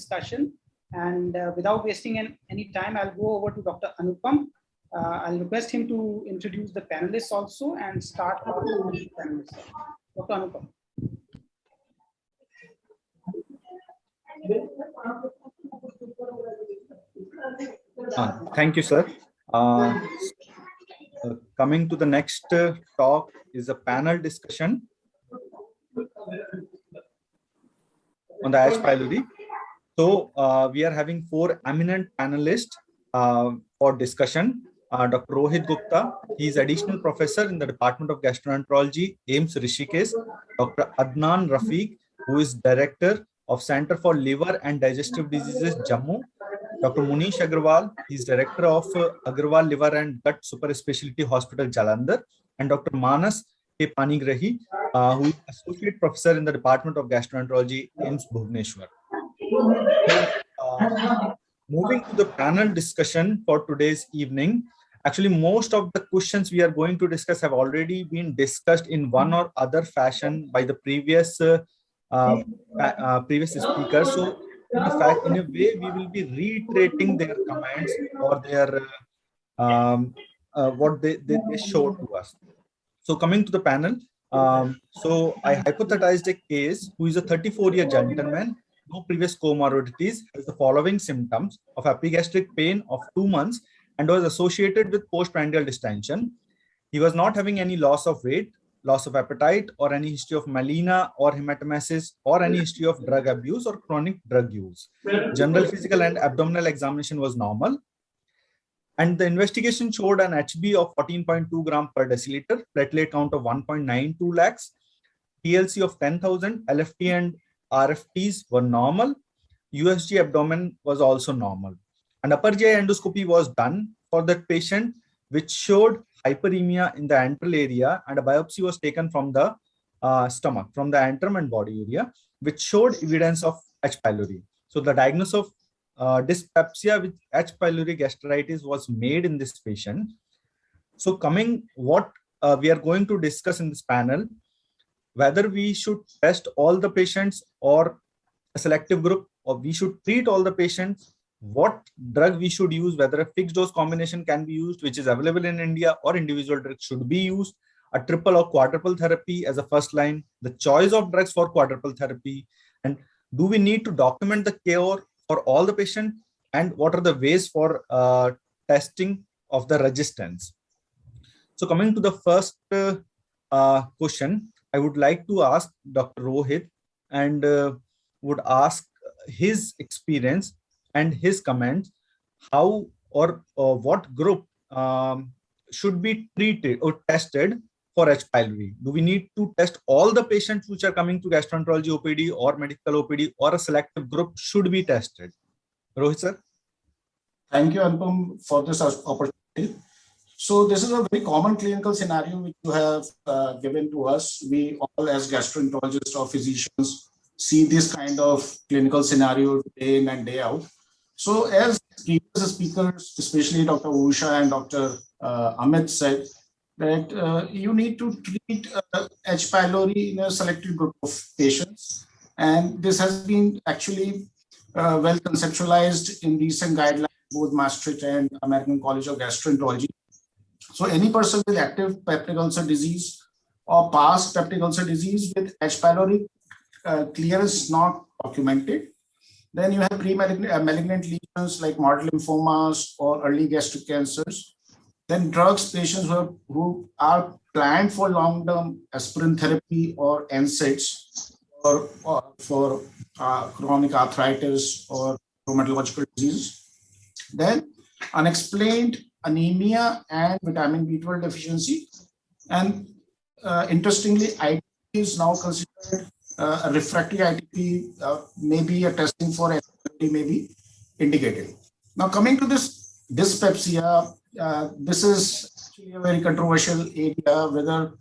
discussion. And without wasting any time, I'll go over to Dr. Anupam. I'll request him to introduce the panelists also and start with the panelists. Dr. Anupam. Thank you, sir. Coming to the next talk is a panel discussion on the H. pylori. So we are having 4 eminent panelists for discussion. Dr. Rohit Gupta, he is additional professor in the Department of Gastroenterology, AIIMS Rishikesh. Dr. Adnan Rafiq, who is director of Center for Liver and Digestive Diseases, Jammu. Dr. Munish Agarwal, he is director of Agarwal Liver and Gut Super Specialty Hospital, Jalandhar. And Dr. Manas K. Panigrahi, who is associate professor in the Department of Gastroenterology, AIIMS Bhubaneswar. So, moving to the panel discussion for today's evening, actually most of the questions we are going to discuss have already been discussed in one or other fashion by the previous previous speakers. So in a way, we will be reiterating their comments or their what they showed to us. So coming to the panel, so I hypothesized a case who is a 34-year gentleman, no previous comorbidities, has the following symptoms of epigastric pain of 2 months and was associated with postprandial distension. He was not having any loss of weight, loss of appetite, or any history of melena or hematemesis, or any history of drug abuse or chronic drug use. General physical and abdominal examination was normal. And the investigation showed an HB of 14.2 gram per deciliter, platelet count of 1.92 lakhs, TLC of 10,000, LFT and RFTs were normal. USG abdomen was also normal. An upper GI endoscopy was done for that patient, which showed hyperemia in the antral area, and a biopsy was taken from the stomach, from the antrum and body area, which showed evidence of H. pylori. So the diagnosis of dyspepsia with H. pylori gastritis was made in this patient. So coming what we are going to discuss in this panel, whether we should test all the patients or a selective group, or we should treat all the patients, what drug we should use, whether a fixed dose combination can be used, which is available in India, or individual drugs should be used, a triple or quadruple therapy as a first line, the choice of drugs for quadruple therapy, and do we need to document the cure for all the patients, and what are the ways for testing of the resistance. So coming to the first question, I would like to ask Dr. Rohit, and would ask his experience and his comments, how or what group should be treated or tested for H. pylori. Do we need to test all the patients which are coming to gastroenterology OPD or medical OPD, or a selective group should be tested? Rohit sir. Thank you, Anupam, for this opportunity. So this is a very common clinical scenario which you have given to us. We all as gastroenterologists or physicians see this kind of clinical scenario day in and day out. So as previous speakers, especially Dr. Usha and Dr. Amit said, that you need to treat H. pylori in a selected group of patients. And this has been actually well conceptualized in recent guidelines, both Maastricht and American College of Gastroenterology. So any person with active peptic ulcer disease or past peptic ulcer disease with H. pylori clearance not documented, then you have pre-malignant lesions like marginal lymphomas or early gastric cancers. Then drugs patients who are planned for long-term aspirin therapy or NSAIDs or for chronic arthritis or rheumatological diseases. Then unexplained anemia and vitamin B12 deficiency. And interestingly, ITP is now considered a refractory ITP, maybe a testing for HPLC may be indicated. Now coming to this dyspepsia, this is actually a very controversial area, whether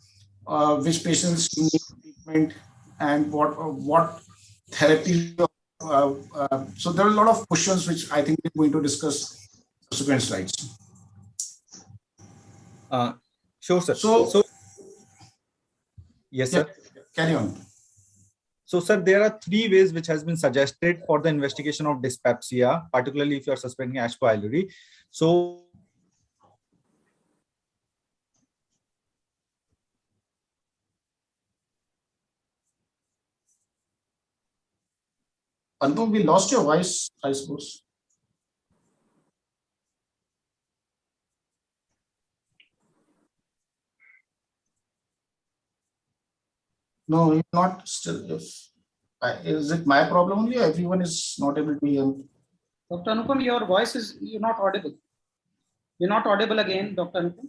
which patients need treatment and what therapy. So there are a lot of questions which I think we're going to discuss subsequent slides. Sure, sir. So yes, sir. Carry on. So, sir, there are three ways which has been suggested for the investigation of dyspepsia, particularly if you are suspecting H. pylori. So, Anupam, we lost your voice, I suppose. No, you're not still. Is it my problem only? Everyone is not able to hear. Dr. Anupam, your voice is, you're not audible. You're not audible again, Dr. Anupam.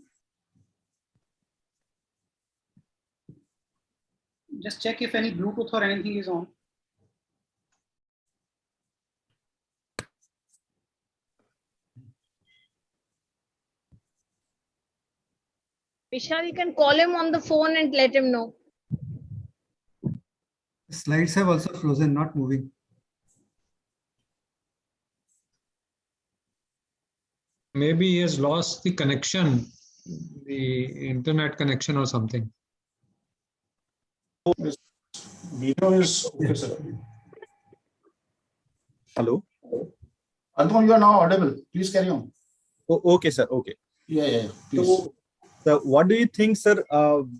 Just check if any Bluetooth or anything is on. Vishal, you can call him on the phone and let him know. Slides have also frozen, not moving. Maybe he has lost the connection, the internet connection or something. Video is okay, sir. hello. Anupam, you are now audible. Please carry on. Oh, okay, sir. Okay. Yeah. Please. So, what do you think, sir?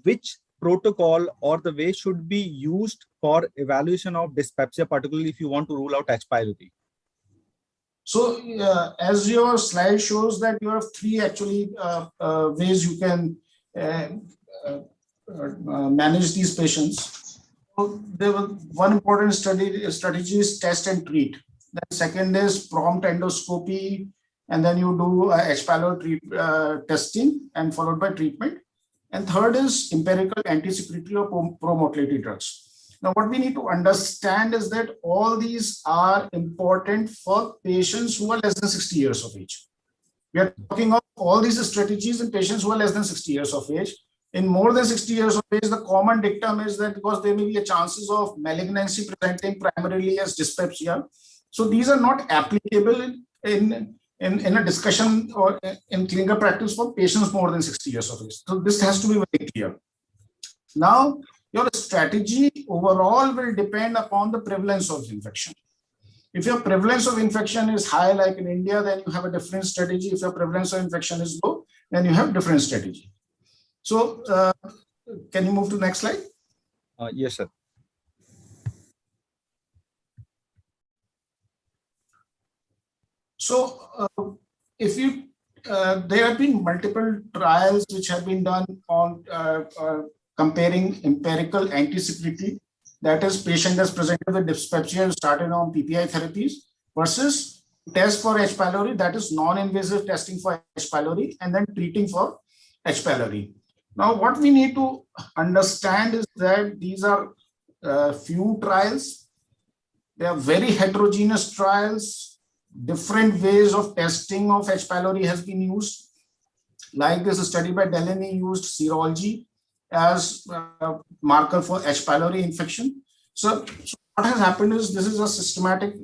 Which protocol or the way should be used for evaluation of dyspepsia, particularly if you want to rule out H. pylori? So, as your slide shows that you have three actually ways you can manage these patients. So there was one important strategy is test and treat. The second is prompt endoscopy, and then you do H. pylori testing and followed by treatment. And third is empirical anti-secretory or pro-motility drugs. Now, what we need to understand is that all these are important for patients who are less than 60 years of age. We are talking of all these strategies in patients who are less than 60 years of age. In more than 60 years of age, the common dictum is that because there may be a chances of malignancy presenting primarily as dyspepsia. So these are not applicable in a discussion or in clinical practice for patients more than 60 years of age. So this has to be very clear. Now, your strategy overall will depend upon the prevalence of infection. If your prevalence of infection is high, like in India, then you have a different strategy. If your prevalence of infection is low, then you have different strategy. So, can you move to the next slide? Yes, sir. So, if you, there have been multiple trials which have been done on comparing empirical anti-secretory, that is, patient is presented with dyspepsia started on PPI therapies, versus test for H. pylori, that is non-invasive testing for H. pylori, and then treating for H. pylori. Now, what we need to understand is that these are few trials. They are very heterogeneous trials. Different ways of testing of H. pylori has been used. Like this study by Delaney used serology as a marker for H. pylori infection. So what has happened is this is a systematic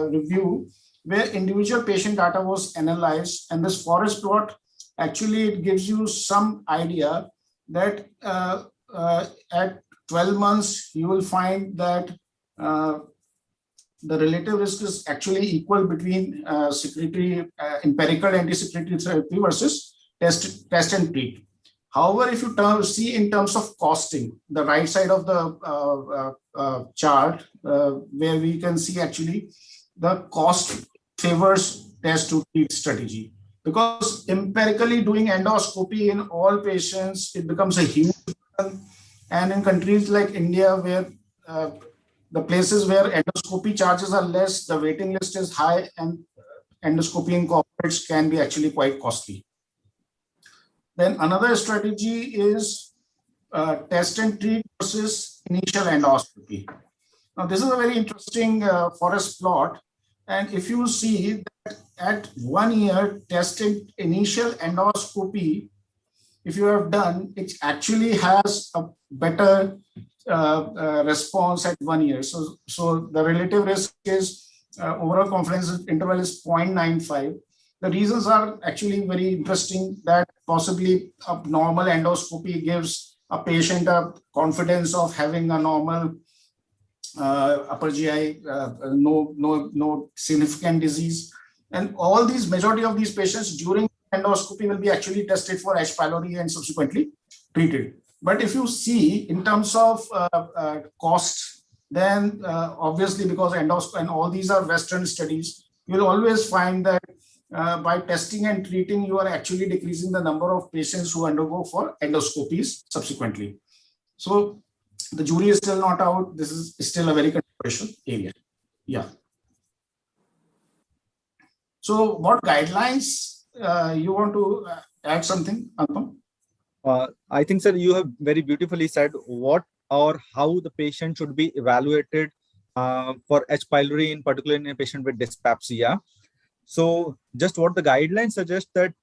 review where individual patient data was analyzed, and this forest plot actually it gives you some idea that at 12 months you will find that the relative risk is actually equal between secretory empirical anti-secretory therapy versus test and treat. However, if you see in terms of costing, the right side of the chart, where we can see actually the cost favors test to treat strategy, because empirically doing endoscopy in all patients, it becomes a huge problem. And in countries like India, where the places where endoscopy charges are less, the waiting list is high, and endoscopy in corporates can be actually quite costly. Then another strategy is test and treat versus initial endoscopy. Now, this is a very interesting forest plot. And if you see that at 1 year, tested initial endoscopy, if you have done, it actually has a better response at 1 year. So the relative risk is overall confidence interval is 0.95. The reasons are actually very interesting, that possibly a normal endoscopy gives a patient a confidence of having a normal upper GI, no significant disease. And all these, majority of these patients during endoscopy will be actually tested for H. pylori and subsequently treated. But if you see in terms of cost, then obviously because endoscopy and all these are Western studies, you'll always find that by testing and treating, you are actually decreasing the number of patients who undergo for endoscopies subsequently. So the jury is still not out. This is still a very controversial area. Yeah. So what guidelines you want to add something, Anupam? I think, sir, you have very beautifully said what or how the patient should be evaluated for H. pylori, in particular in a patient with dyspepsia. So just what the guidelines suggest that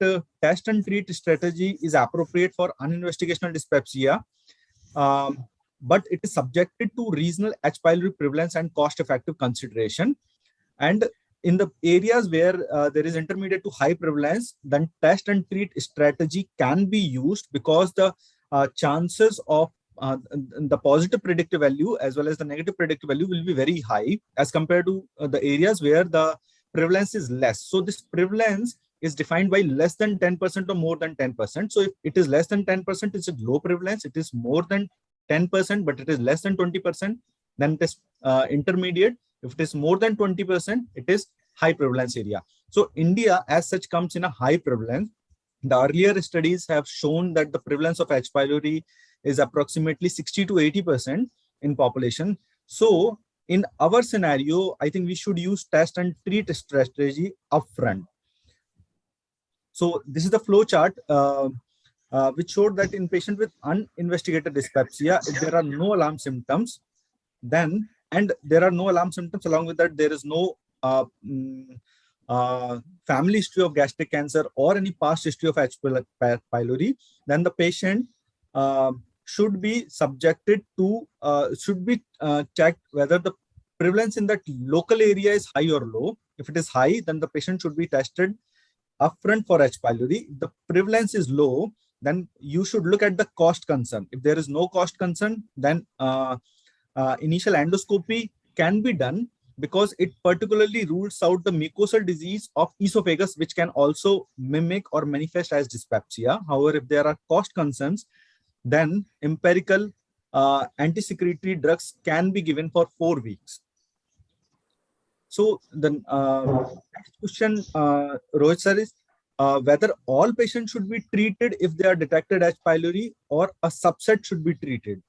test and treat strategy is appropriate for uninvestigational dyspepsia, but it is subjected to regional H. pylori prevalence and cost-effective consideration. And in the areas where there is intermediate to high prevalence, then test and treat strategy can be used because the chances of the positive predictive value as well as the negative predictive value will be very high as compared to the areas where the prevalence is less. So this prevalence is defined by less than 10% or more than 10%. So if it is less than 10%, it's a low prevalence. It is more than 10%, but it is less than 20%, then it is intermediate. If it is more than 20%, it is high prevalence area. So India as such comes in a high prevalence. The earlier studies have shown that the prevalence of H. pylori is approximately 60 to 80% in population. So in our scenario, I think we should use test and treat strategy upfront. So this is the flow chart which showed that in patient with uninvestigated dyspepsia, if there are no alarm symptoms, then and there are no alarm symptoms, along with that there is no family history of gastric cancer or any past history of H. pylori, then the patient should be subjected to checked whether the prevalence in that local area is high or low. If it is high, then the patient should be tested upfront for H. pylori. If the prevalence is low, then you should look at the cost concern. If there is no cost concern, then initial endoscopy can be done because it particularly rules out the mucosal disease of esophagus, which can also mimic or manifest as dyspepsia. However, if there are cost concerns, then empirical anti-secretory drugs can be given for 4 weeks. So the next question, Rohit sir, is whether all patients should be treated if they are detected H. pylori or a subset should be treated.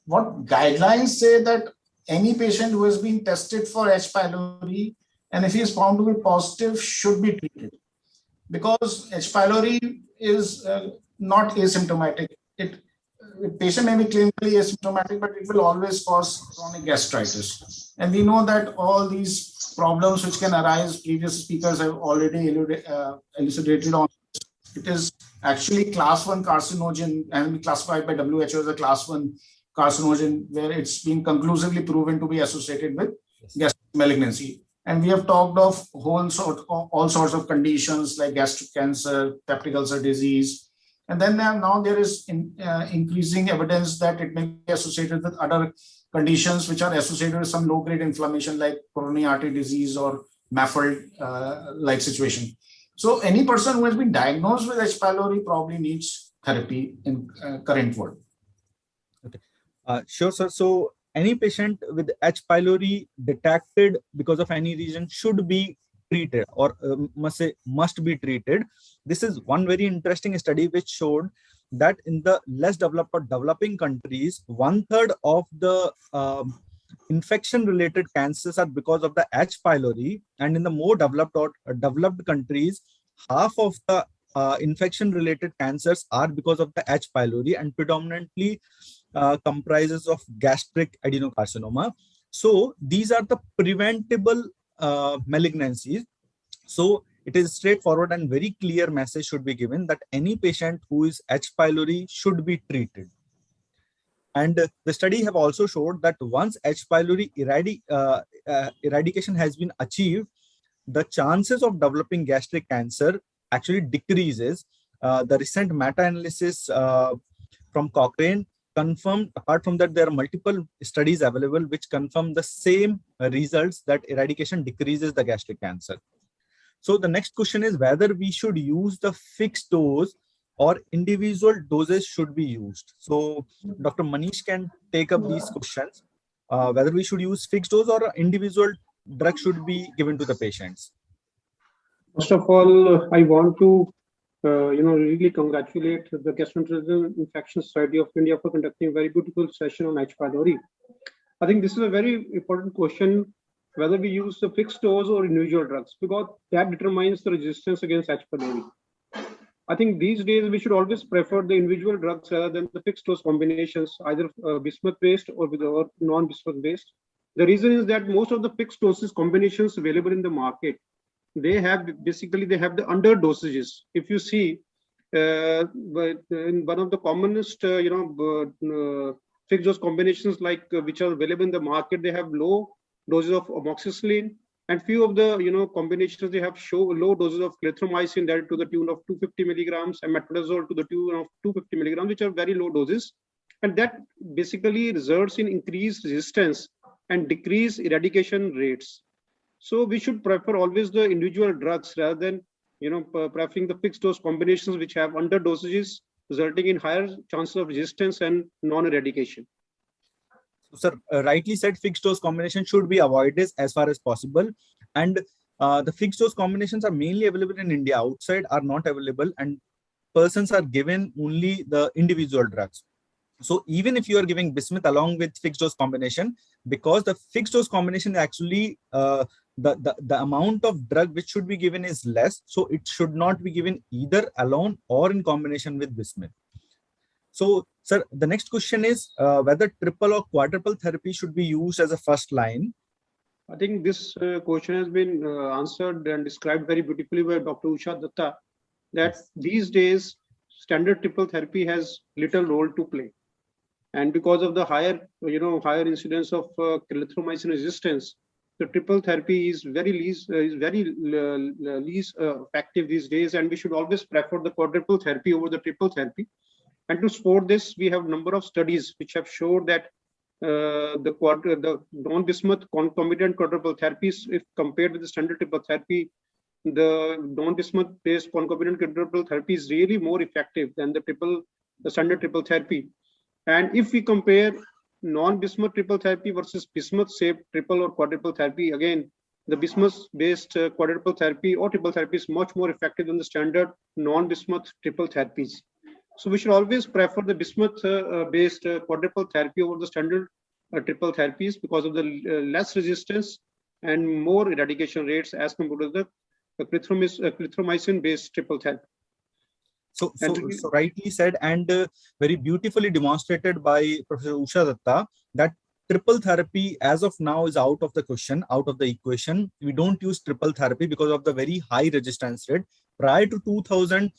What guidelines say that any patient who has been tested for H. pylori and if he is found to be positive should be treated, because H. pylori is not asymptomatic. Patient may be clinically asymptomatic, but it will always cause chronic gastritis. And we know that all these problems which can arise, previous speakers have already elucidated on. It is actually class 1 carcinogen and classified by WHO as a class 1 carcinogen, where it's been conclusively proven to be associated with gastric malignancy. And we have talked of all sorts of conditions like gastric cancer, peptic ulcer disease. And then now there is increasing evidence that it may be associated with other conditions which are associated with some low-grade inflammation like coronary artery disease or MAFLD-like situation. So any person who has been diagnosed with H. pylori probably needs therapy in current world. Okay, sure, sir. So any patient with H. pylori detected because of any reason should be treated or must be treated. This is one very interesting study which showed that in the less developed or developing countries, 1/3 of the infection-related cancers are because of the H. pylori, and in the more developed or developed countries, half of the infection-related cancers are because of the H. pylori and predominantly comprises of gastric adenocarcinoma. So these are the preventable malignancies. So it is straightforward and very clear message should be given that any patient who is H. pylori should be treated. And the study have also showed that once H. pylori eradication has been achieved, the chances of developing gastric cancer actually decreases. The recent meta-analysis from Cochrane confirmed. Apart from that, there are multiple studies available which confirm the same results, that eradication decreases the gastric cancer. So the next question is whether we should use the fixed dose or individual doses should be used. So Dr. Manish can take up these questions, whether we should use fixed dose or individual drug should be given to the patients. First of all, I want to really congratulate the Gastroenterology Infection Society of India for conducting a very beautiful session on H. pylori. I think this is a very important question, whether we use the fixed dose or individual drugs, because that determines the resistance against H. pylori. I think these days we should always prefer the individual drugs rather than the fixed dose combinations, either bismuth based or with non-bismuth based. The reason is that most of the fixed doses combinations available in the market, they have the under dosages. If you see, but in one of the commonest fixed dose combinations which are available in the market, they have low doses of amoxicillin, and few of the combinations they have low doses of clarithromycin, that to the tune of 250 milligrams, and metronidazole to the tune of 250 milligrams, which are very low doses, and that basically results in increased resistance and decreased eradication rates. So we should prefer always the individual drugs rather than preferring the fixed dose combinations which have under dosages, resulting in higher chances of resistance and non-eradication. So, sir, rightly said, fixed dose combination should be avoided as far as possible, and the fixed dose combinations are mainly available in India. Outside are not available, and persons are given only the individual drugs. So even if you are giving bismuth along with fixed dose combination, because the fixed dose combination actually the amount of drug which should be given is less, so it should not be given either alone or in combination with bismuth. So, sir, the next question is whether triple or quadruple therapy should be used as a first line. I think this question has been answered and described very beautifully by Dr. Usha Datta, that these days standard triple therapy has little role to play. And because of the higher incidence of clarithromycin resistance, the triple therapy is very least effective these days, and we should always prefer the quadruple therapy over the triple therapy. And to support this, we have a number of studies which have showed that the non-bismuth concomitant quadruple therapies, if compared with the standard triple therapy, the non-bismuth based concomitant quadruple therapy is really more effective than the standard triple therapy. And if we compare non-bismuth triple therapy versus bismuth-safe triple or quadruple therapy, again, the bismuth-based quadruple therapy or triple therapy is much more effective than the standard non-bismuth triple therapies. So we should always prefer the bismuth-based quadruple therapy over the standard triple therapies because of the less resistance and more eradication rates as compared to the clarithromycin-based triple therapy. So rightly said and very beautifully demonstrated by Professor Usha Datta that triple therapy as of now is out of the question, out of the equation. We don't use triple therapy because of the very high resistance rate. Prior to 2000,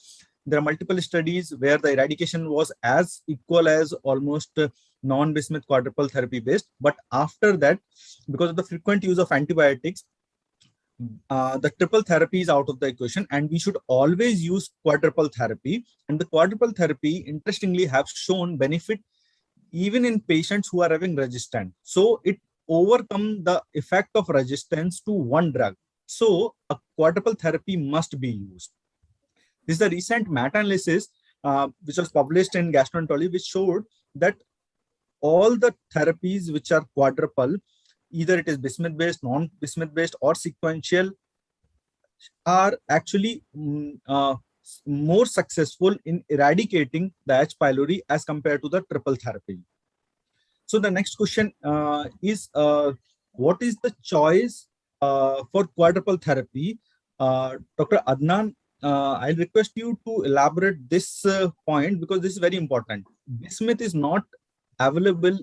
there are multiple studies where the eradication was as equal as almost non-bismuth quadruple therapy based. But after that, because of the frequent use of antibiotics, the triple therapy is out of the equation, and we should always use quadruple therapy. And the quadruple therapy, interestingly, have shown benefit even in patients who are having resistance. So it overcomes the effect of resistance to one drug. So a quadruple therapy must be used. This is a recent meta-analysis which was published in Gastroenterology, which showed that all the therapies which are quadruple, either it is bismuth based, non-bismuth based, or sequential, are actually more successful in eradicating the H. pylori as compared to the triple therapy. So the next question is, what is the choice for quadruple therapy? Dr. Adnan, I'll request you to elaborate this point because this is very important. Bismuth is not available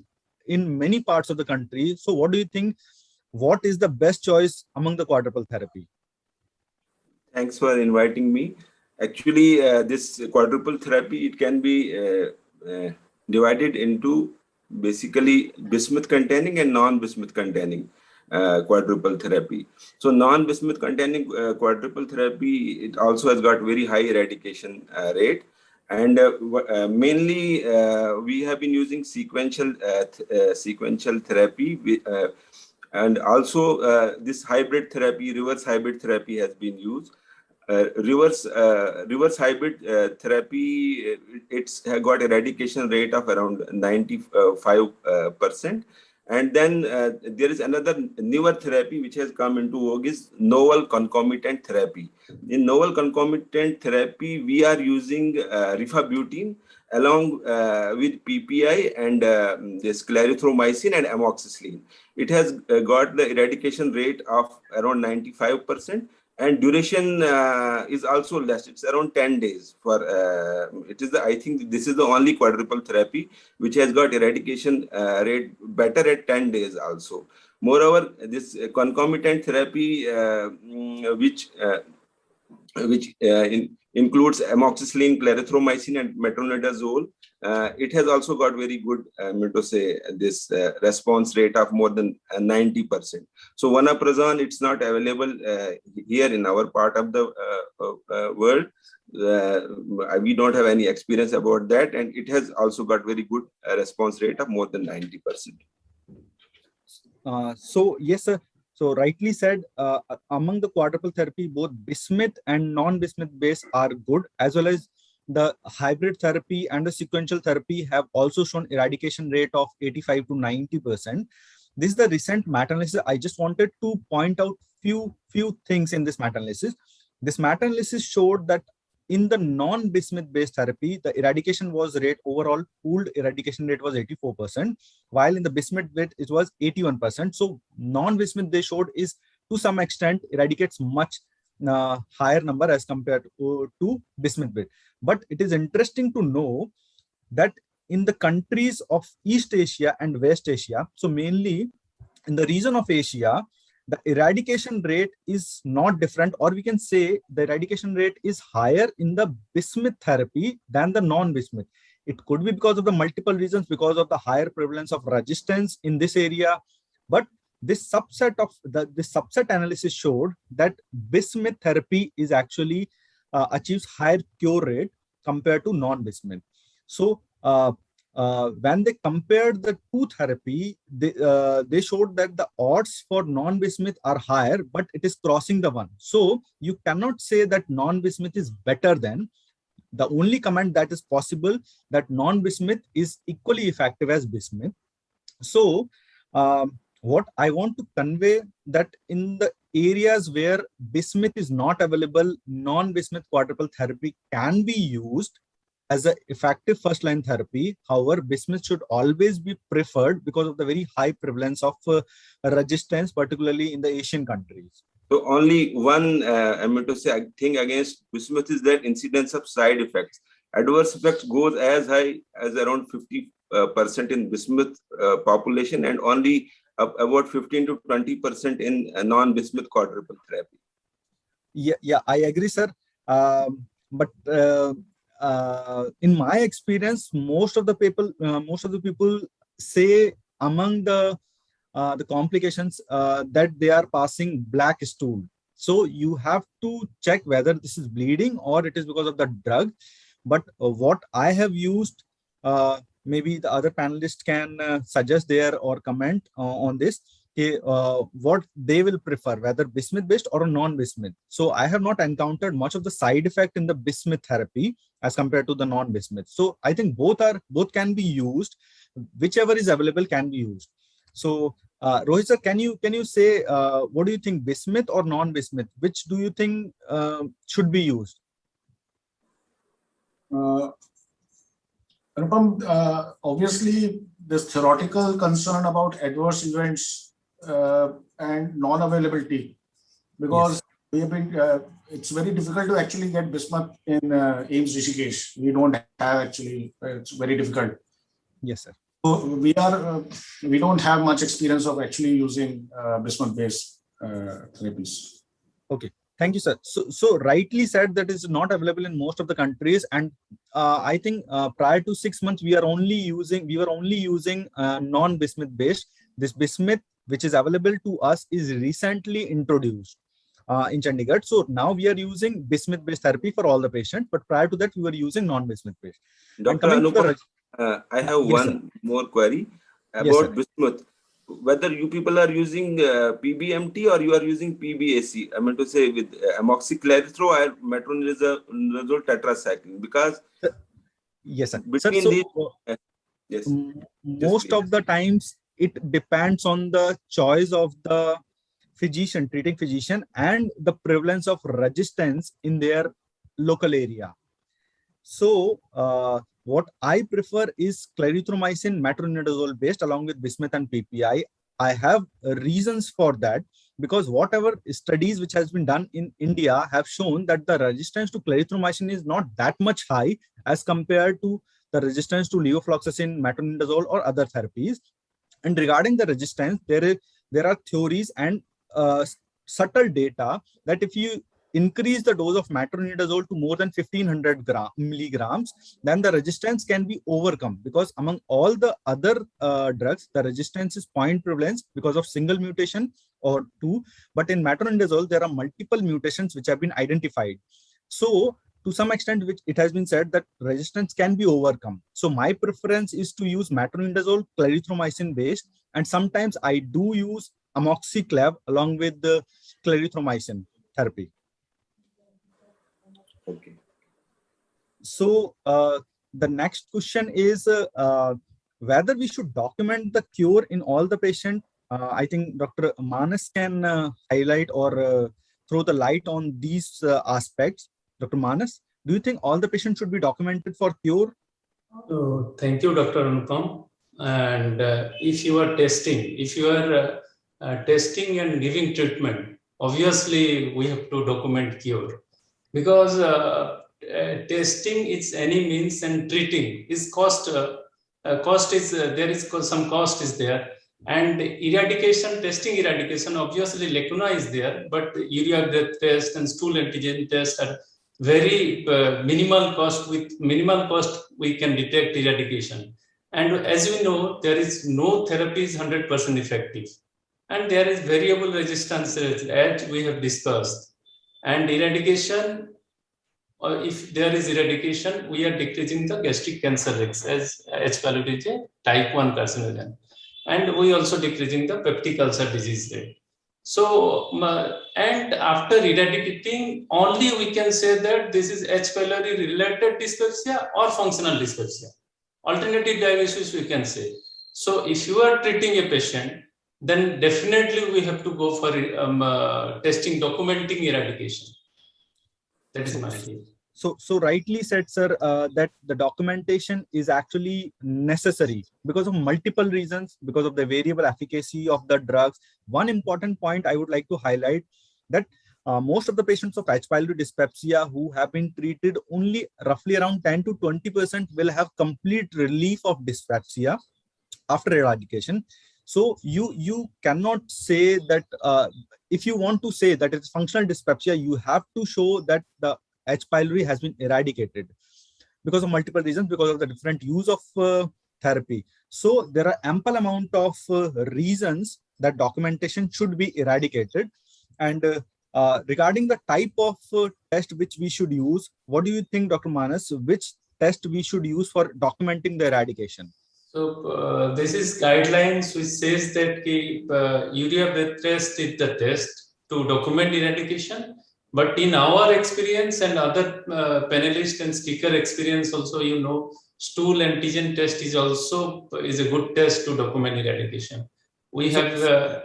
in many parts of the country. So what do you think? What is the best choice among the quadruple therapy? Thanks for inviting me. Actually, this quadruple therapy, it can be divided into basically bismuth containing and non-bismuth containing quadruple therapy. So non-bismuth containing quadruple therapy, it also has got very high eradication rate. And mainly, we have been using sequential therapy, and also this hybrid therapy, reverse hybrid therapy, has been used. Reverse hybrid therapy, it's got eradication rate of around 95%. And then there is another newer therapy which has come into vogue, is novel concomitant therapy. In novel concomitant therapy, we are using rifabutin along with PPI and this clarithromycin and amoxicillin. It has got the eradication rate of around 95%. And duration is also less. It's around 10 days. For I think this is the only quadruple therapy which has got eradication rate better at 10 days also. Moreover, this concomitant therapy, which includes amoxicillin, clarithromycin, and metronidazole, it has also got very good, this response rate of more than 90%. So vonoprazan, it's not available here in our part of the world. We don't have any experience about that, and it has also got very good response rate of more than 90%. So yes, sir. So rightly said, among the quadruple therapy, both bismuth and non-bismuth base are good, as well as the hybrid therapy and the sequential therapy have also shown eradication rate of 85 to 90%. This is the recent meta-analysis. I just wanted to point out few things in this meta-analysis. This meta-analysis showed that in the non-bismuth based therapy, the eradication rate overall pooled eradication rate was 84%, while in the bismuth bit it was 81%. So non-bismuth, they showed, is to some extent eradicates much higher number as compared to bismuth bit. But it is interesting to know that in the countries of East Asia and West Asia, so mainly in the region of Asia, the eradication rate is not different, or we can say the eradication rate is higher in the bismuth therapy than the non-bismuth. It could be because of the multiple reasons, because of the higher prevalence of resistance in this area. But this subset analysis showed that bismuth therapy is actually achieves higher cure rate compared to non-bismuth. So when they compared the two therapy, they showed that the odds for non-bismuth are higher, but it is crossing the 1. So you cannot say that non-bismuth is better than. The only comment that is possible, that non-bismuth is equally effective as bismuth. So what I want to convey, that in the areas where bismuth is not available, non-bismuth quadruple therapy can be used as an effective first-line therapy. However, bismuth should always be preferred because of the very high prevalence of resistance, particularly in the Asian countries. So only one thing against bismuth is that incidence of side effects. Adverse effects goes as high as around 50% in bismuth population, and only about 15 to 20% in non-bismuth quadruple therapy. Yeah, I agree, sir. But in my experience, most of the people say among the complications that they are passing black stool. So you have to check whether this is bleeding or it is because of the drug. But what I have used, maybe the other panelists can suggest there or comment on this, what they will prefer, whether bismuth based or non-bismuth. So I have not encountered much of the side effect in the bismuth therapy as compared to the non-bismuth. So I think both can be used. Whichever is available can be used. So Rohit sir, can you say what do you think, bismuth or non-bismuth? Which do you think should be used? Anupam, obviously, this theoretical concern about adverse events and non-availability, because we have been, it's very difficult to actually get bismuth in AIIMS Rishikesh. We don't have actually, it's very difficult. Yes, sir. So we don't have much experience of actually using bismuth-based therapies. Okay. Thank you, sir. So rightly said that is not available in most of the countries, and I think prior to 6 months we were only using non-bismuth based. This bismuth, which is available to us, is recently introduced. in Chandigarh. So now we are using Bismuth-based therapy for all the patients, but prior to that, we were using non-Bismuth-based. Dr. coming to the Anupam, I have Yes, sir. one more query Yes, about sir. bismuth. Whether you people are using PBMT or you are using PBAC, I mean to say with amoxiclarithrol or metronidazole tetracycline, because Yes, sir. Sir, between so, these, yes, most please. of the times it depends on the choice of the physician, treating physician, and the prevalence of resistance in their local area. So what I prefer is clarithromycin metronidazole based along with bismuth and PPI. I have reasons for that, because whatever studies which has been done in India have shown that the resistance to clarithromycin is not that much high as compared to the resistance to levofloxacin, metronidazole, or other therapies. And regarding the resistance, there are theories and subtle data that if you increase the dose of metronidazole to more than 1500 milligrams, then the resistance can be overcome, because among all the other drugs, the resistance is point prevalence because of single mutation or two, but in metronidazole, there are multiple mutations which have been identified. So to some extent, which it has been said that resistance can be overcome. So my preference is to use metronidazole clarithromycin based, and sometimes I do use amoxiclav along with the clarithromycin therapy. Okay. So the next question is whether we should document the cure in all the patients. I think Dr. Manas can highlight or throw the light on these aspects. Dr. Manas, do you think all the patients should be documented for cure? Thank you, Dr. Anupam. And if you are testing, testing and giving treatment, obviously we have to document cure, because testing is any means and treating is cost. Cost is there is some cost is there, and eradication, testing eradication, obviously lacuna is there, but urea breath test and stool antigen test are very minimal cost. With minimal cost we can detect eradication, and as we know, there is no therapy is 100% effective, and there is variable resistance as we have discussed. And eradication, or if there is eradication, we are decreasing the gastric cancer risks, as H. pylori is a type 1 carcinogen, and we also decreasing the peptic ulcer disease rate. So, and after eradicating, only we can say that this is H. pylori related dyspepsia or functional dyspepsia. Alternative diagnosis we can say. So, if you are treating a patient, then definitely we have to go for testing, documenting eradication. That is my idea. So rightly said, sir, that the documentation is actually necessary because of multiple reasons, because of the variable efficacy of the drugs. One important point I would like to highlight that most of the patients of H. pylori dyspepsia who have been treated, only roughly around 10 to 20% will have complete relief of dyspepsia after eradication. So you cannot say that if you want to say that it's functional dyspepsia, you have to show that the H. pylori has been eradicated because of multiple reasons, because of the different use of therapy. So there are ample amount of reasons that documentation should be eradicated. And regarding the type of test which we should use, what do you think, Dr. Manas, which test we should use for documenting the eradication? So this is guidelines which says that urea breath test is the test to document eradication. But in our experience and other panelists and speaker experience also, you know, stool antigen test is also a good test to document eradication. We have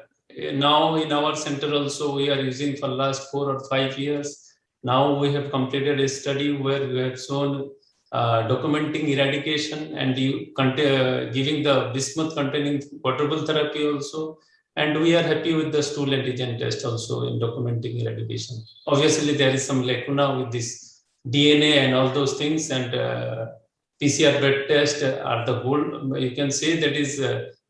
now in our center also, we are using for last 4 or 5 years. Now we have completed a study where we have shown documenting eradication and giving the bismuth containing quadruple therapy also. And we are happy with the stool antigen test also in documenting eradication. Obviously, there is some lacuna with this DNA and all those things, and PCR blood test are the gold. You can say that is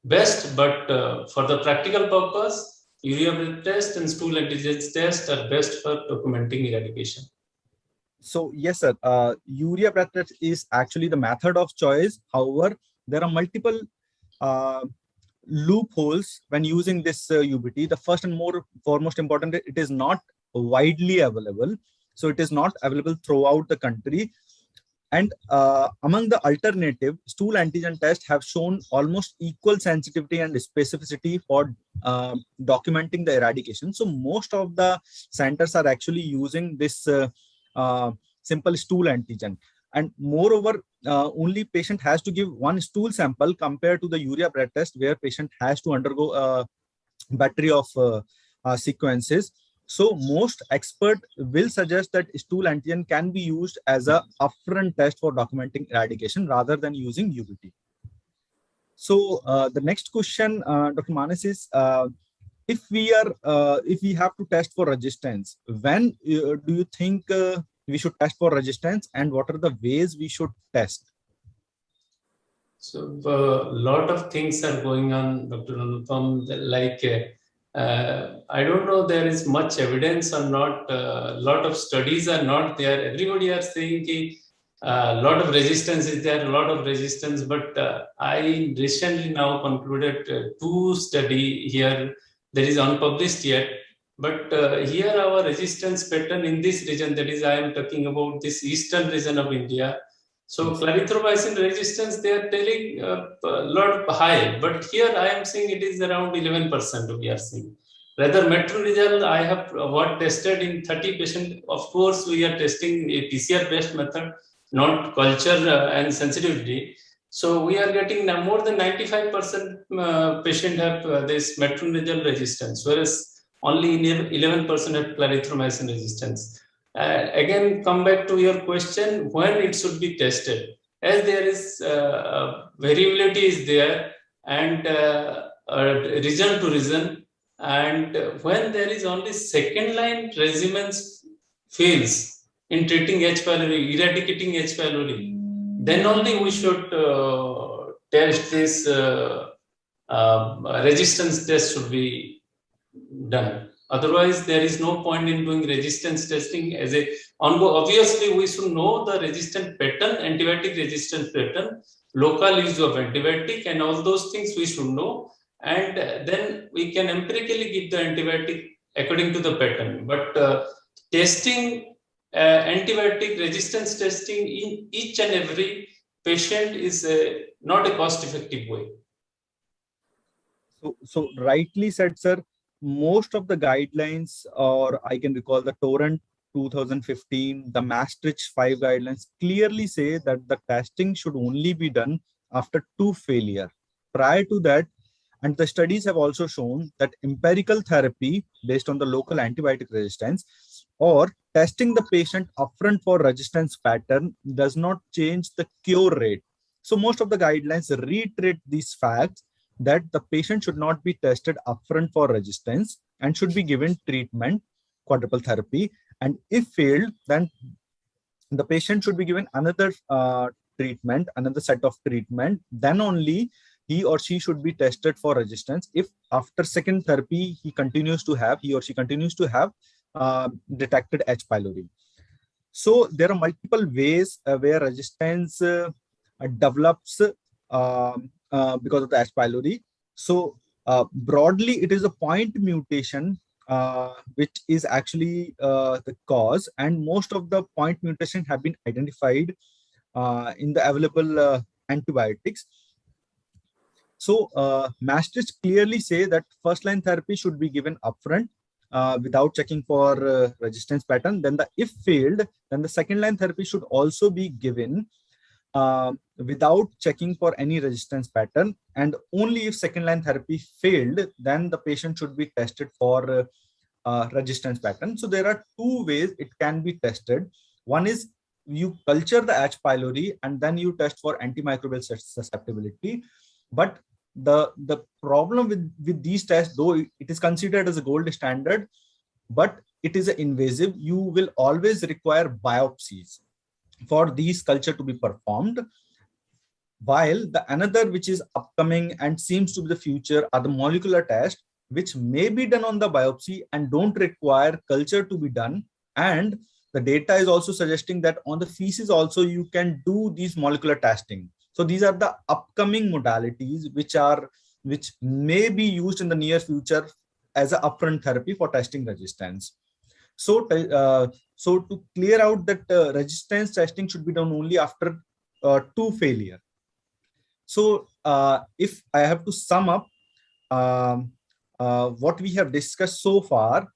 best, but for the practical purpose, urea blood test and stool antigen test are best for documenting eradication. So yes, sir, urea breath test is actually the method of choice. However, there are multiple loopholes when using this UBT. The first and foremost important, it is not widely available. So it is not available throughout the country. And among the alternative, stool antigen tests have shown almost equal sensitivity and specificity for documenting the eradication. So most of the centers are actually using this simple stool antigen. And moreover, only patient has to give one stool sample compared to the urea breath test, where patient has to undergo a battery of sequences. So most expert will suggest that stool antigen can be used as a upfront test for documenting eradication rather than using UBT. So the next question, Dr. Manas, is if we have to test for resistance, when do you think we should test for resistance, and what are the ways we should test? So a lot of things are going on, Dr. Anupam, like I don't know there is much evidence or not. A lot of studies are not there. Everybody are saying a lot of resistance is there, a lot of resistance. But I recently now concluded 2 study here. There is unpublished yet. But here our resistance pattern in this region, that is I am talking about this eastern region of India. So clarithromycin resistance, they are telling a lot high, but here I am saying it is around 11% we are seeing. Rather metronidazole, I have what tested in 30 patients. Of course, we are testing a PCR-based method, not culture and sensitivity. So we are getting now more than 95% patient have this metronidazole resistance, whereas only 11% have clarithromycin resistance. Again, come back to your question, when it should be tested. As there is variability is there, and region to region, and when there is only second line regimens fails in treating H. pylori, eradicating H. pylori, then only we should test this resistance test should be done. Otherwise, there is no point in doing resistance testing as a ongoing. Obviously, we should know the resistant pattern, antibiotic resistance pattern, local use of antibiotic, and all those things we should know. And then we can empirically give the antibiotic according to the pattern. But testing, antibiotic resistance testing in each and every patient is not a cost-effective way. So rightly said, sir. Most of the guidelines, or I can recall the Torrent 2015, the Maastricht 5 guidelines clearly say that the testing should only be done after 2 failure. Prior to that, and the studies have also shown that empirical therapy based on the local antibiotic resistance or testing the patient upfront for resistance pattern does not change the cure rate. So most of the guidelines reiterate these facts, that the patient should not be tested upfront for resistance and should be given treatment, quadruple therapy. And if failed, then the patient should be given another treatment, another set of treatment. Then only he or she should be tested for resistance. If after second therapy, he or she continues to have detected H. pylori. So there are multiple ways where resistance develops because of the H. pylori. So broadly, it is a point mutation which is actually the cause, and most of the point mutations have been identified in the available antibiotics. So Maastricht clearly say that first line therapy should be given upfront without checking for resistance pattern. Then if failed, then the second line therapy should also be given without checking for any resistance pattern, and only if second line therapy failed, then the patient should be tested for resistance pattern. So there are 2 ways it can be tested. One is you culture the H. pylori and then you test for antimicrobial susceptibility. But the problem with these tests, though it is considered as a gold standard, but it is invasive, you will always require biopsies for these culture to be performed. While the another which is upcoming and seems to be the future are the molecular tests, which may be done on the biopsy and don't require culture to be done. And the data is also suggesting that on the feces also you can do these molecular testing. So these are the upcoming modalities which may be used in the near future as an upfront therapy for testing resistance. So, so to clear out that resistance testing should be done only after 2 failure. So if I have to sum up what we have discussed so far,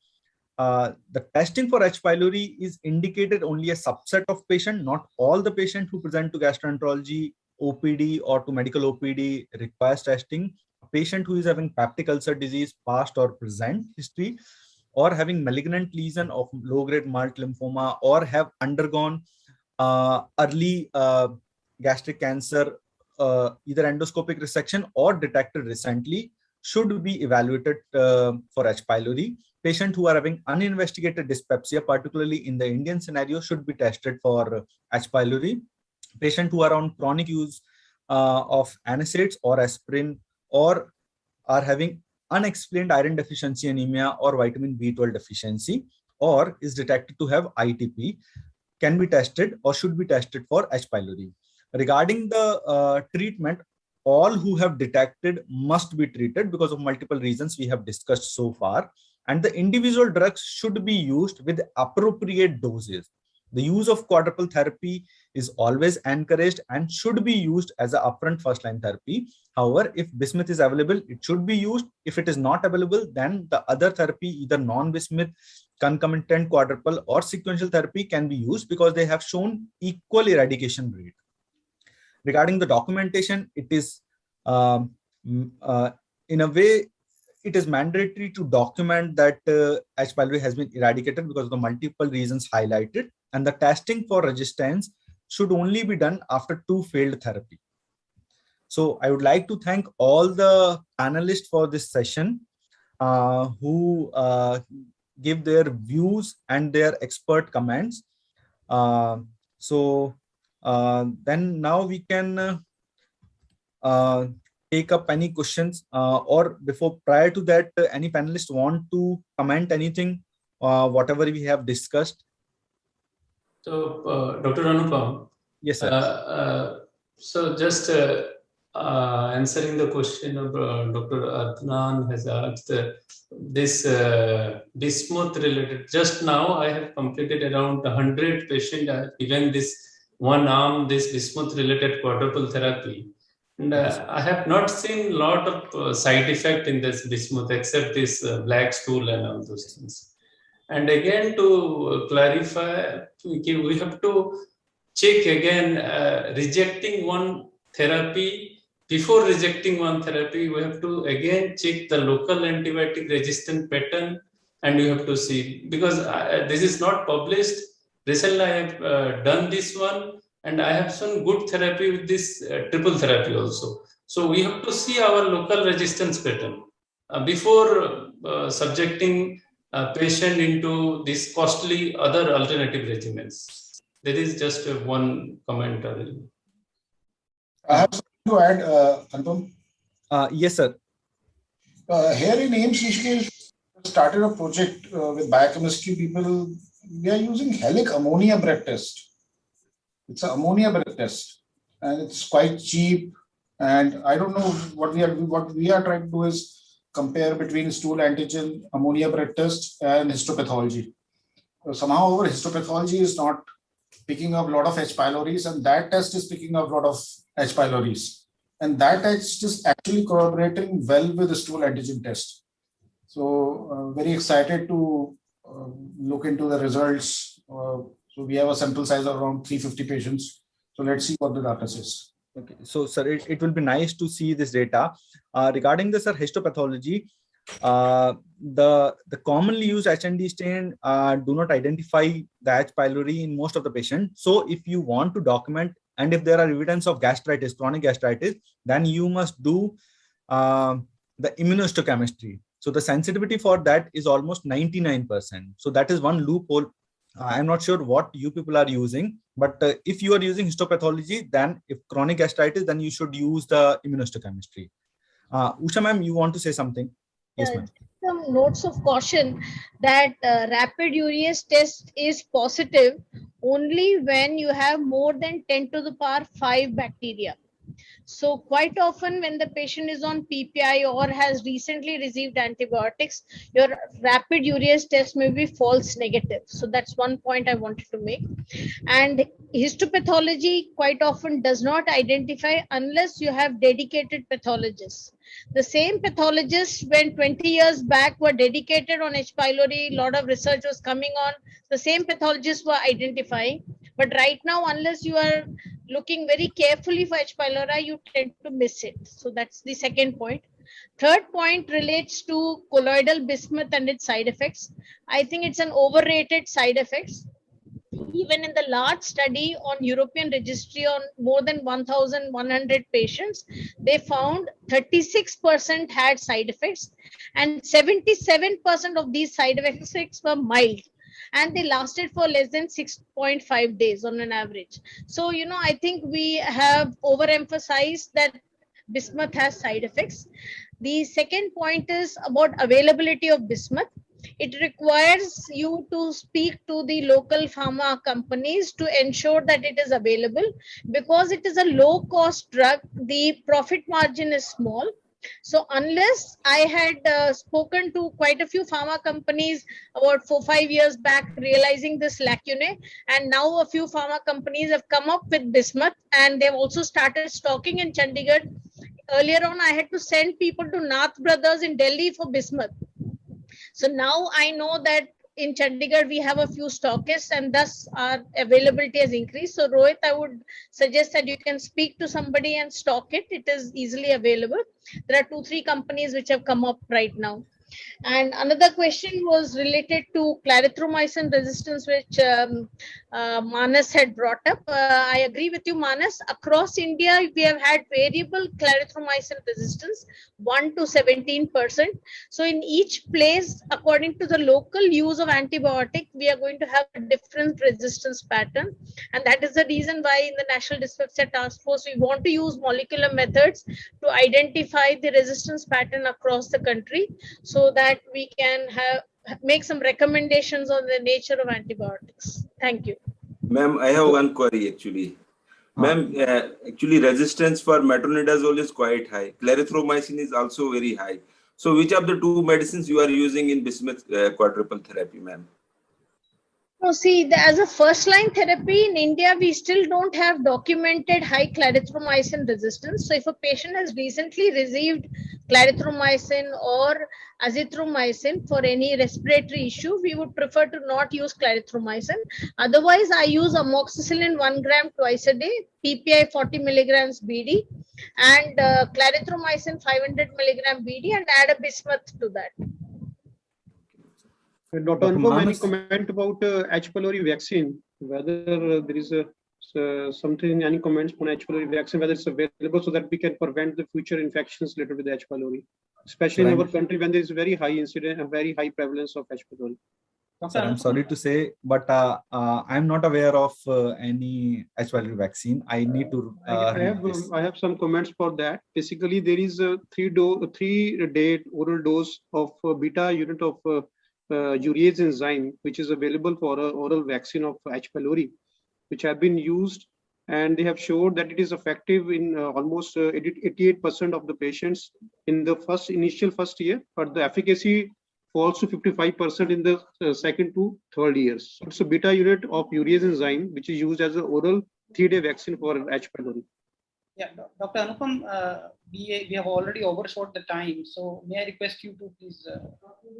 the testing for H. pylori is indicated only a subset of patient, not all the patient who present to gastroenterology OPD or to medical OPD requires testing. A patient who is having peptic ulcer disease, past or present history, or having malignant lesion of low-grade multiple lymphoma, or have undergone early gastric cancer, either endoscopic resection or detected recently, should be evaluated for H. pylori. Patients who are having uninvestigated dyspepsia, particularly in the Indian scenario, should be tested for H. pylori. Patients who are on chronic use of NSAIDs or aspirin, or are having unexplained iron deficiency anemia or vitamin B12 deficiency, or is detected to have ITP, can be tested or should be tested for H. pylori. Regarding the treatment, all who have detected must be treated because of multiple reasons we have discussed so far, and the individual drugs should be used with appropriate doses. The use of quadruple therapy is always encouraged and should be used as an upfront first-line therapy. However, if bismuth is available, it should be used. If it is not available, then the other therapy, either non-bismuth, concomitant quadruple, or sequential therapy, can be used because they have shown equal eradication rate. Regarding the documentation, it is in a way, it is mandatory to document that H. pylori has been eradicated because of the multiple reasons highlighted, and the testing for resistance should only be done after 2 failed therapy. So I would like to thank all the panelists for this session who give their views and their expert comments. Then now we can take up any questions, or prior to that, any panelists want to comment anything, whatever we have discussed? So, Dr. Anupam. Yes, sir. So just answering the question of Dr. Adnan has asked, this bismuth related, just now I have completed around 100 patients, given this one arm, this bismuth related quadruple therapy. And I have not seen a lot of side effect in this bismuth, except this black stool and all those things. And again, to clarify, we have to check again, rejecting one therapy. Before rejecting one therapy, we have to again check the local antibiotic resistant pattern, and you have to see, because this is not published. Recently, I have done this one, and I have shown good therapy with this triple therapy also. So we have to see our local resistance pattern before subjecting a patient into this costly other alternative regimens. There is just one comment. I have something to add, Anupam. Yes, sir. Here in AIIMS, we started a project with biochemistry people. We are using Helic ammonia breath test. It's an ammonia breath test, and it's quite cheap. And I don't know what we are trying to do is compare between stool antigen ammonia breath test and histopathology. So somehow our histopathology is not picking up a lot of H. pyloris, and that test is picking up a lot of H. pyloris. And that test is actually corroborating well with the stool antigen test. So very excited to look into the results. So we have a sample size of around 350 patients. So let's see what the data says. Okay, so sir, it will be nice to see this data. Regarding the histopathology, the commonly used HND stain do not identify the H. pylori in most of the patients. So if you want to document, and if there are evidence of gastritis, chronic gastritis, then you must do the immunohistochemistry. So the sensitivity for that is almost 99%. So that is one loophole. I'm not sure what you people are using, but if you are using histopathology, then if chronic gastritis, then you should use the immunohistochemistry. Usha ma'am, you want to say something? Yes, ma'am. Some notes of caution that rapid urease test is positive only when you have more than 10 to the power 5 bacteria. So quite often when the patient is on PPI or has recently received antibiotics, your rapid urease test may be false negative. So that's one point I wanted to make. And histopathology quite often does not identify unless you have dedicated pathologists. The same pathologists when 20 years back were dedicated on H. pylori, a lot of research was coming on, the same pathologists were identifying. But right now, unless you are looking very carefully for H. pylori, you tend to miss it. So that's the second point. Third point relates to colloidal bismuth and its side effects. I think it's an overrated side effects. Even in the large study on European registry on more than 1,100 patients, they found 36% had side effects and 77% of these side effects were mild. And they lasted for less than 6.5 days on an average. So, I think we have overemphasized that bismuth has side effects. The second point is about availability of bismuth. It requires you to speak to the local pharma companies to ensure that it is available. Because it is a low cost drug, the profit margin is small. So unless I had spoken to quite a few pharma companies about 4-5 years back, realizing this lacunae, and now a few pharma companies have come up with bismuth and they've also started stocking in Chandigarh. Earlier on, I had to send people to Nath Brothers in Delhi for bismuth. So now I know that in Chandigarh, we have a few stockists and thus our availability has increased. So Rohit, I would suggest that you can speak to somebody and stock it. It is easily available. There are 2-3 companies which have come up right now. And another question was related to clarithromycin resistance, which Manas had brought up. I agree with you, Manas. Across India, we have had variable clarithromycin resistance, 1 to 17%. So in each place, according to the local use of antibiotic, we are going to have a different resistance pattern. And that is the reason why in the National Dyspepsia Task Force, we want to use molecular methods to identify the resistance pattern across the country, so that we can make some recommendations on the nature of antibiotics. Thank you. Ma'am, I have one query actually. Ma'am, actually resistance for metronidazole is quite high. Clarithromycin is also very high. So which of the two medicines you are using in bismuth quadruple therapy, ma'am? No, see, as a first-line therapy in India, we still don't have documented high clarithromycin resistance. So if a patient has recently received clarithromycin or azithromycin for any respiratory issue, we would prefer to not use clarithromycin. Otherwise, I use amoxicillin 1 gram twice a day, PPI 40 milligrams BD, and clarithromycin 500 milligram BD, and add a bismuth to that. Dr. Anupam, any comment about H. pylori vaccine? Whether there is something, any comments on H. pylori vaccine, whether it's available so that we can prevent the future infections related with H. pylori, especially in our country when there is very high incidence and very high prevalence of H. pylori. Sir, I'm sorry to say, but I'm not aware of any H. pylori vaccine. I need to. I have some comments for that. Basically, there is a 3-day oral dose of beta unit of urease enzyme, which is available for oral vaccine of H. pylori, which have been used, and they have showed that it is effective in almost 88% of the patients in the initial first year, but the efficacy falls to 55% in the second to third years. So it's a beta unit of urease enzyme, which is used as an oral 3-day vaccine for H. pylori. Yeah, Dr. Anupam, we have already overshot the time, so may I request you to please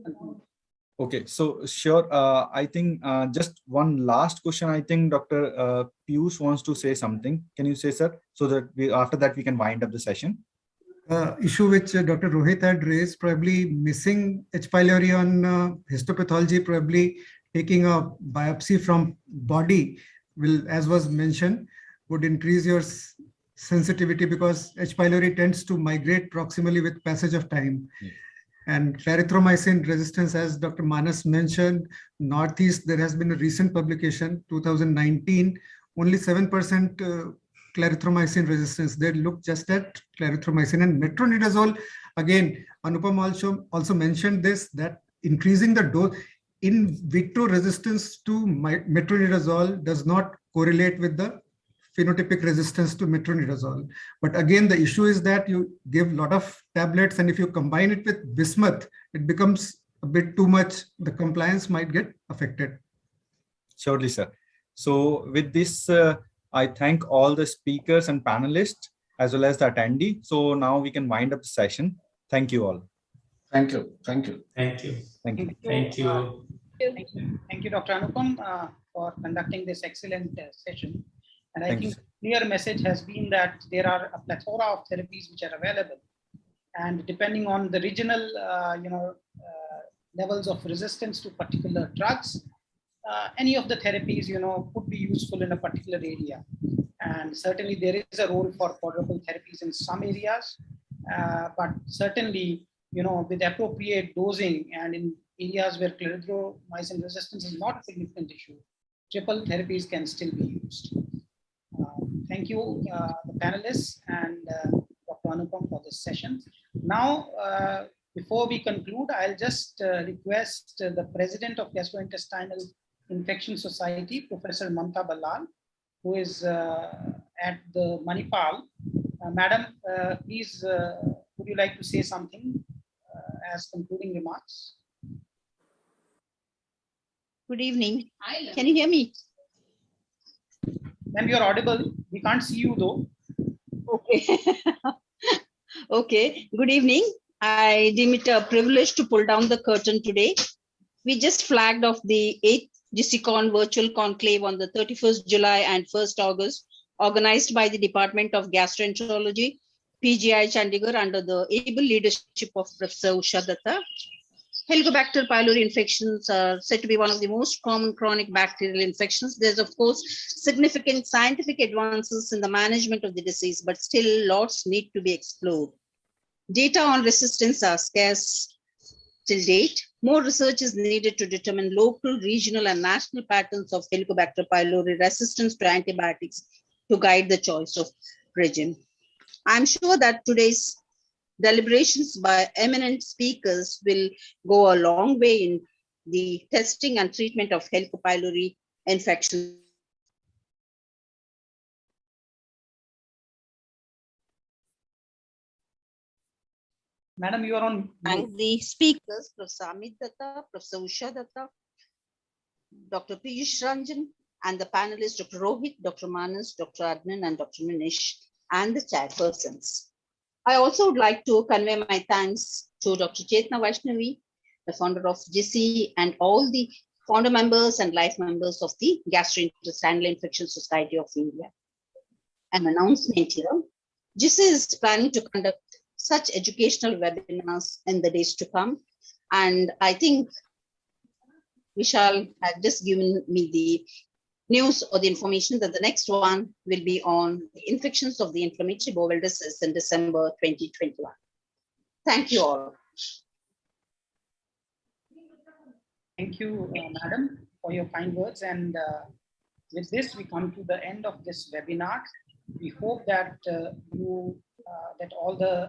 conclude? Okay, so sure. I think just one last question. I think Dr. Piyush wants to say something. Can you say, sir? So that after that we can wind up the session. Issue which Dr. Rohit had raised, probably missing H. pylori on histopathology, probably taking a biopsy from body will, as was mentioned, would increase your sensitivity, because H. pylori tends to migrate proximally with passage of time. Yeah. And clarithromycin resistance, as Dr. Manas mentioned, Northeast, there has been a recent publication, 2019, only 7% clarithromycin resistance. They look just at clarithromycin and metronidazole. Again, Anupam also mentioned this, that increasing the dose in vitro resistance to metronidazole does not correlate with the phenotypic resistance to metronidazole. But again, the issue is that you give a lot of tablets, and if you combine it with bismuth, it becomes a bit too much. The compliance might get affected. Surely, sir. So with this, I thank all the speakers and panelists as well as the attendee. So now we can wind up the session. Thank you all. Thank you. Thank you. Thank you. Thank you. Thank you. Thank you, Dr. Anupam, for conducting this excellent session. And I Thank you, think clear message has been that there are a plethora of therapies which are available, and depending on the regional, levels of resistance to particular drugs, any of the therapies, could be useful in a particular area. And certainly there is a role for portable therapies in some areas, but certainly, with appropriate dosing and in areas where clarithromycin resistance is not a significant issue, triple therapies can still be used. Thank you, the panelists and Dr. Anupam for this session. Now, before we conclude, I'll just request the President of Gastrointestinal Infection Society, Professor Mamta Ballal, who is at the Manipal. Madam, please, would you like to say something as concluding remarks? Good evening. Can you hear me? Ma'am, you're audible. We can't see you though. Okay. Okay. Good evening. I deem it a privilege to pull down the curtain today. We just flagged off the 8th GCCon virtual conclave on the 31st July and 1st August, organized by the Department of Gastroenterology, PGI Chandigarh, under the able leadership of Professor Usha Datta. Helicobacter pylori infections are said to be one of the most common chronic bacterial infections. There's, of course, significant scientific advances in the management of the disease, but still lots need to be explored. Data on resistance are scarce till date. More research is needed to determine local, regional, and national patterns of Helicobacter pylori resistance to antibiotics to guide the choice of regime. I'm sure that today's deliberations by eminent speakers will go a long way in the testing and treatment of Helicobacter pylori infection. Madam, you are on. Thank the speakers, Professor Amit Datta, Professor Usha Datta, Dr. Piyush Ranjan, and the panelists, Dr. Rohit, Dr. Manas, Dr. Adnan, and Dr. Manish, and the chairpersons. I also would like to convey my thanks to Dr. Chetna Vaishnavi, the founder of GC, and all the founder members and life members of the Gastrointestinal Infection Society of India. An announcement here. GC is planning to conduct such educational webinars in the days to come. And I think Vishal had just given me the news or the information that the next one will be on the infections of the inflammatory bowel disease in December 2021. Thank you all. Thank you, Madam, for your kind words. And with this, we come to the end of this webinar. We hope that that all the